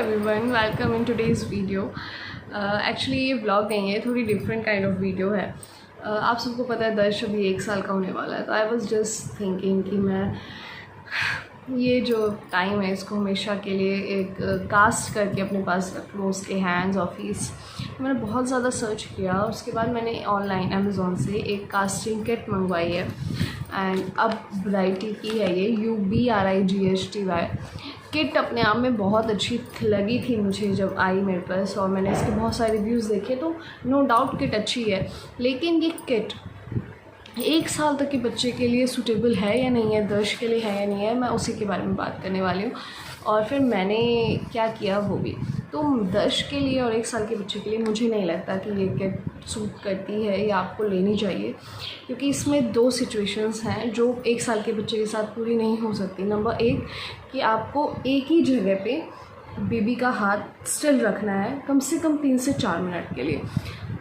Everyone, welcome in today's video. Actually ये vlog नहीं है, थोड़ी डिफरेंट काइंड ऑफ वीडियो है। आप सबको पता है दर्श अभी 1 साल का होने वाला है, तो आई वाज जस्ट थिंकिंग कि मैं ये जो टाइम है इसको हमेशा के लिए एक कास्ट करके अपने पास रख लूँ, उसके हैंड्स ऑफिस। मैंने बहुत ज़्यादा सर्च किया, उसके बाद मैंने ऑनलाइन अमेज़ोन से एक कास्टिंग किट मंगवाई है। एंड अब वैरायटी की है ये UBRIGHTY किट। अपने आप में बहुत अच्छी लगी थी मुझे जब आई मेरे पास, और मैंने इसके बहुत सारे रिव्यूज़ देखे, तो नो डाउट किट अच्छी है। लेकिन ये किट 1 साल तक के बच्चे के लिए सूटेबल है या नहीं है, दर्श के लिए है या नहीं है, मैं उसी के बारे में बात करने वाली हूँ। और फिर मैंने क्या किया वो भी। तो दर्श के लिए और 1 साल के बच्चे के लिए मुझे नहीं लगता कि ये किट सूट करती है या आपको लेनी चाहिए, क्योंकि इसमें 2 सिचुएशंस हैं जो 1 साल के बच्चे के साथ पूरी नहीं हो सकती। नंबर 1 कि आपको एक ही जगह पे बेबी का हाथ स्टिल रखना है कम से कम 3 से 4 मिनट के लिए,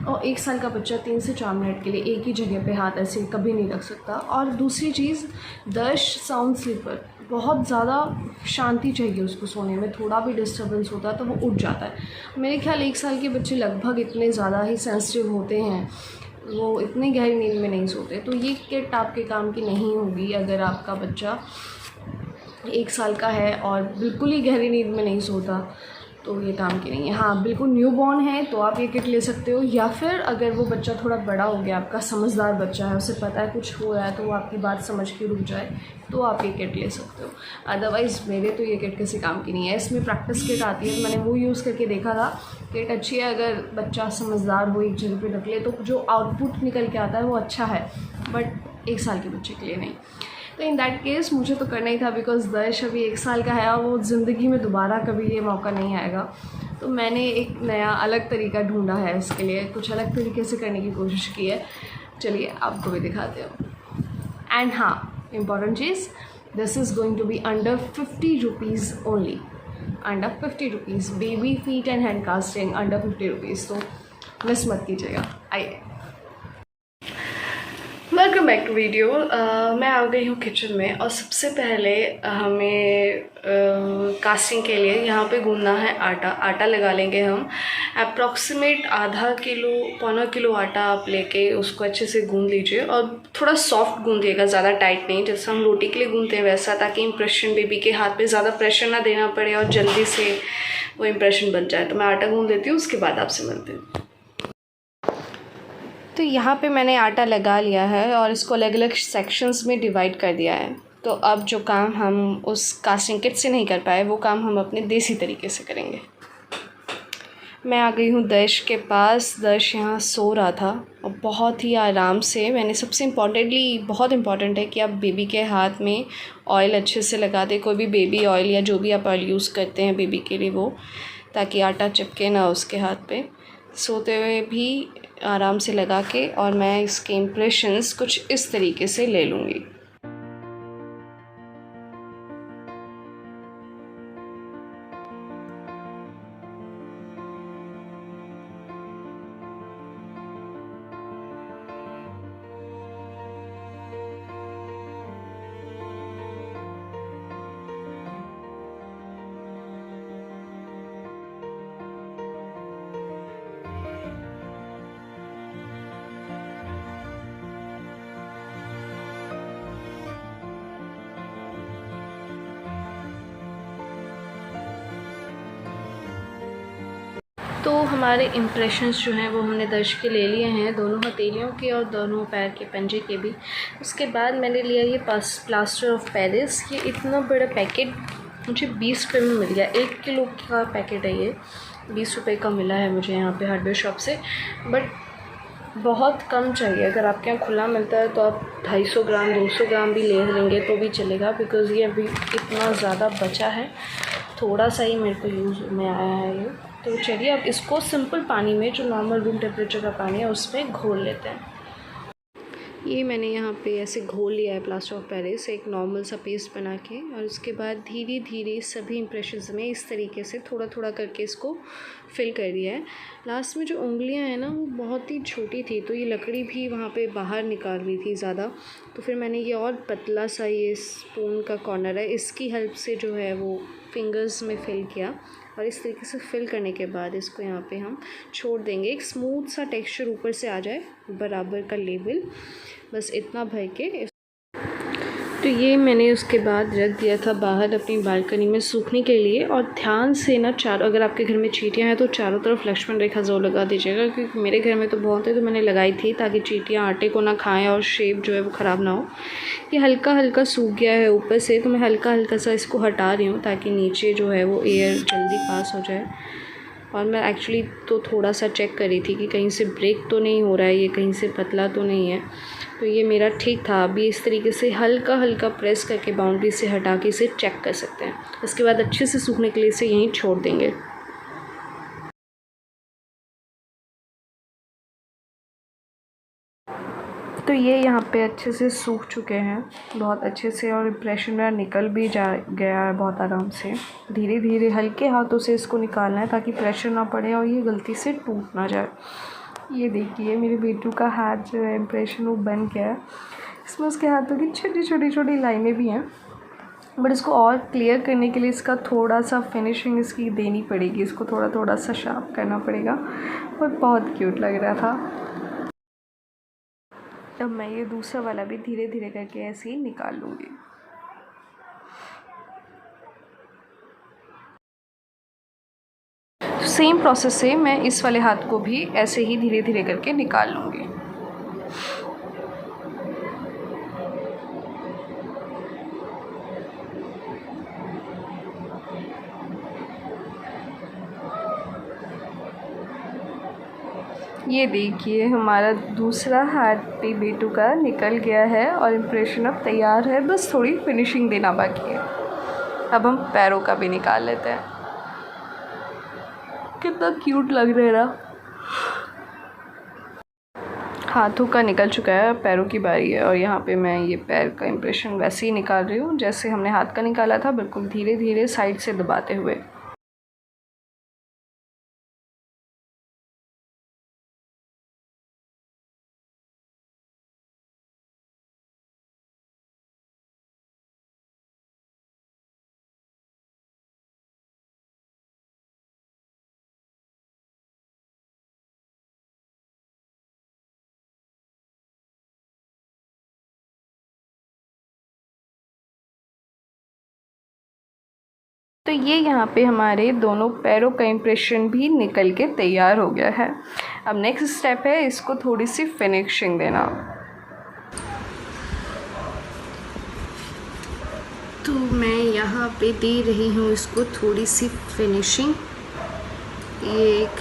और 1 साल का बच्चा 3 से 4 मिनट के लिए एक ही जगह पे हाथ ऐसे कभी नहीं रख सकता। और दूसरी चीज़, दर्श साउंड स्लीपर, बहुत ज़्यादा शांति चाहिए उसको सोने में, थोड़ा भी डिस्टर्बेंस होता है तो वो उठ जाता है। मेरे ख्याल 1 साल के बच्चे लगभग इतने ज़्यादा ही सेंसिटिव होते हैं, वो इतनी गहरी नींद में नहीं सोते। तो ये किट आपके काम की नहीं होगी अगर आपका बच्चा 1 साल का है और बिल्कुल ही गहरी नींद में नहीं सोता, तो ये काम की नहीं है। हाँ, बिल्कुल न्यू बॉर्न है तो आप ये किट ले सकते हो, या फिर अगर वो बच्चा थोड़ा बड़ा हो गया, आपका समझदार बच्चा है, उसे पता है कुछ हो रहा है, तो वो आपकी बात समझ के रुक जाए, तो आप ये किट ले सकते हो। अदरवाइज़ मेरे तो ये किट किसी काम की नहीं है। इसमें प्रैक्टिस किट आती है, मैंने वो यूज़ करके देखा था। किट अच्छी है, अगर बच्चा समझदार हो, एक जगह पर रख ले, तो जो आउटपुट निकल के आता है वो अच्छा है, बट 1 साल के बच्चे के लिए नहीं। तो इन दैट केस मुझे तो करना ही था, बिकॉज दर्श अभी 1 साल का है और वो ज़िंदगी में दोबारा कभी ये मौका नहीं आएगा। तो मैंने एक नया अलग तरीका ढूंढा है इसके लिए, कुछ अलग तरीके से करने की कोशिश की है। चलिए आपको भी दिखाते हो। एंड हाँ, इम्पॉर्टेंट चीज़, this is going to be under 50 rupees only, under 50 rupees. Baby feet and hand casting under 50 rupees, तो मिस मत कीजिएगा। आइए, वेलकम बैक टू वीडियो। मैं आ गई हूँ किचन में, और सबसे पहले हमें कास्टिंग के लिए यहाँ पे गूंदना है आटा लगा लेंगे हम। अप्रॉक्सीमेट आधा किलो पौना किलो आटा आप लेके उसको अच्छे से गूंद लीजिए, और थोड़ा सॉफ्ट गूंदिएगा, ज़्यादा टाइट नहीं, जैसे हम रोटी के लिए गूंदते हैं वैसा, ताकि इम्प्रेशन बेबी के हाथ पे ज़्यादा प्रेशर ना देना पड़े और जल्दी से वो इम्प्रेशन बन जाए। तो मैं आटा गूंद लेती हूँ, उसके बाद आपसे मिलती हूँ। तो यहाँ पे मैंने आटा लगा लिया है और इसको अलग अलग सेक्शंस में डिवाइड कर दिया है। तो अब जो काम हम उस कास्टिंग किट से नहीं कर पाए, वो काम हम अपने देसी तरीके से करेंगे। मैं आ गई हूँ दर्श के पास। दर्श यहाँ सो रहा था और बहुत ही आराम से। मैंने सबसे बहुत इम्पॉर्टेंट है कि आप बेबी के हाथ में ऑयल अच्छे से लगा दें, कोई भी बेबी ऑयल या जो भी आप ऑयल यूज़ करते हैं बेबी के लिए वो, ताकि आटा चिपके ना उसके हाथ पे। सोते हुए भी आराम से लगा के, और मैं इसके इम्प्रेशंस कुछ इस तरीके से ले लूँगी। तो हमारे इम्प्रेशंस जो हैं वो हमने दर्श के ले लिए हैं, दोनों हथेलियों के और दोनों पैर के पंजे के भी। उसके बाद मैंने लिया ये प्लास्टर ऑफ पेरिस। ये इतना बड़ा पैकेट मुझे 20 रुपये में मिल गया। 1 किलो का पैकेट है ये, 20 रुपये का मिला है मुझे यहाँ पे हार्डवेयर शॉप से। बट बहुत कम चाहिए, अगर आपके यहाँ खुला मिलता है तो आप 250 ग्राम 200 ग्राम भी ले लेंगे तो भी चलेगा, बिकॉज़ ये अभी इतना ज़्यादा बचा है, थोड़ा सा ही मेरे को यूज़ में आया है ये। तो चलिए अब इसको सिंपल पानी में, जो नॉर्मल रूम टेम्परेचर का पानी है, उसमें घोल लेते हैं। ये मैंने यहाँ पे ऐसे घोल लिया है प्लास्टर ऑफ पेरिस, एक नॉर्मल सा पेस्ट बना के, और उसके बाद धीरे धीरे सभी इम्प्रेशंस में इस तरीके से थोड़ा थोड़ा करके इसको फिल कर दिया है। लास्ट में जो उंगलियां हैं ना वो बहुत ही छोटी थी, तो ये लकड़ी भी वहाँ पे बाहर निकाल रही थी ज़्यादा, तो फिर मैंने ये और पतला सा ये स्पून का कॉर्नर है, इसकी हेल्प से जो है वो फिंगर्स में फिल किया। और इस तरीके से फिल करने के बाद इसको यहाँ पे हम छोड़ देंगे, एक स्मूथ सा टेक्सचर ऊपर से आ जाए, बराबर का लेवल, बस इतना भर के। तो ये मैंने उसके बाद रख दिया था बाहर अपनी बालकनी में सूखने के लिए। और ध्यान से ना चारों, अगर आपके घर में चींटियाँ हैं तो चारों तरफ लक्ष्मण रेखा ज़रूर लगा दीजिएगा, क्योंकि मेरे घर में तो बहुत है तो मैंने लगाई थी ताकि चींटियाँ आटे को ना खाएं और शेप जो है वो ख़राब ना हो। ये हल्का हल्का सूख गया है ऊपर से, तो मैं हल्का हल्का सा इसको हटा रही हूँ ताकि नीचे जो है वो एयर जल्दी पास हो जाए। और मैं एक्चुअली तो थोड़ा सा चेक कर रही थी कि कहीं से ब्रेक तो नहीं हो रहा है, ये कहीं से पतला तो नहीं है, तो ये मेरा ठीक था। अभी इस तरीके से हल्का हल्का प्रेस करके बाउंड्री से हटा के इसे चेक कर सकते हैं। उसके बाद अच्छे से सूखने के लिए इसे यहीं छोड़ देंगे। तो ये यहाँ पे अच्छे से सूख चुके हैं बहुत अच्छे से, और इम्प्रेशन मेरा निकल भी जा गया है बहुत आराम से। धीरे धीरे हल्के हाथों से इसको निकालना है ताकि प्रेशर ना पड़े और ये गलती से टूट ना जाए। ये देखिए मेरे बेटू का हाथ जो है इम्प्रेशन वो बन गया है। इसमें उसके हाथों की छोटी छोटी छोटी लाइनें भी हैं, बट इसको और क्लियर करने के लिए इसका थोड़ा सा फिनिशिंग इसकी देनी पड़ेगी, इसको थोड़ा थोड़ा सा शार्प करना पड़ेगा। और बहुत क्यूट लग रहा था। अब मैं ये दूसरा वाला भी धीरे धीरे करके ऐसे ही निकाल लूँगी। सेम प्रोसेस से मैं इस वाले हाथ को भी ऐसे ही धीरे धीरे करके निकाल लूँगी। ये देखिए हमारा दूसरा हाथ भी बेटू का निकल गया है और इम्प्रेशन अब तैयार है, बस थोड़ी फिनिशिंग देना बाकी है। अब हम पैरों का भी निकाल लेते हैं। कितना क्यूट लग रहा है ना। हाथों का निकल चुका है, पैरों की बारी है। और यहाँ पे मैं ये पैर का इम्प्रेशन वैसे ही निकाल रही हूँ जैसे हमने हाथ का निकाला था, बिल्कुल धीरे धीरे साइड से दबाते हुए। तो ये यहाँ पे हमारे दोनों पैरों का इम्प्रेशन भी निकल के तैयार हो गया है। अब नेक्स्ट स्टेप है इसको थोड़ी सी फिनिशिंग देना। तो मैं यहाँ पे दे रही हूँ इसको थोड़ी सी फिनिशिंग। ये एक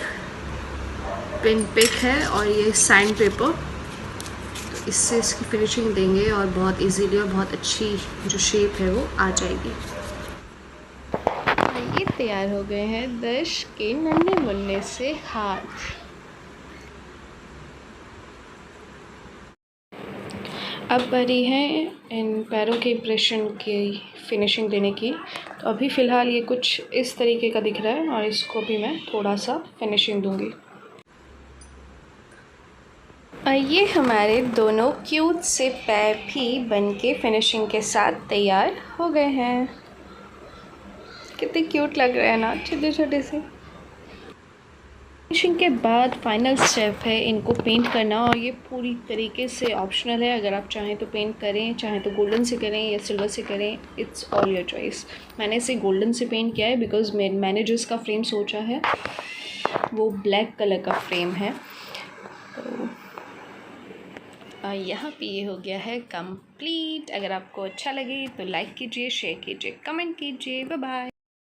पेन पिक है और ये सैंड पेपर, तो इससे इसकी फिनिशिंग देंगे और बहुत इजीली और बहुत अच्छी जो शेप है वो आ जाएगी। ये तैयार हो गए हैं दर्श के नन्हे मुन्ने से हाथ। अब बारी है इन पैरों के इम्प्रेशन की फिनिशिंग देने की। तो अभी फ़िलहाल ये कुछ इस तरीके का दिख रहा है और इसको भी मैं थोड़ा सा फिनिशिंग दूंगी। और ये हमारे दोनों क्यूट से पैर भी बनके फिनिशिंग के साथ तैयार हो गए हैं। कितने क्यूट लग रहे हैं ना, छोटे छोटे से। फिनिशिंग के बाद फाइनल स्टेप है इनको पेंट करना, और ये पूरी तरीके से ऑप्शनल है। अगर आप चाहें तो पेंट करें, चाहें तो गोल्डन से करें या सिल्वर से करें, इट्स ऑल योर चॉइस। मैंने इसे गोल्डन से पेंट किया है बिकॉज़ मैंने जो इसका फ्रेम सोचा है वो ब्लैक कलर का फ्रेम है। तो यहाँ पे ये हो गया है कंप्लीट। अगर आपको अच्छा लगे तो लाइक कीजिए, शेयर कीजिए, कमेंट कीजिए। Bye bye.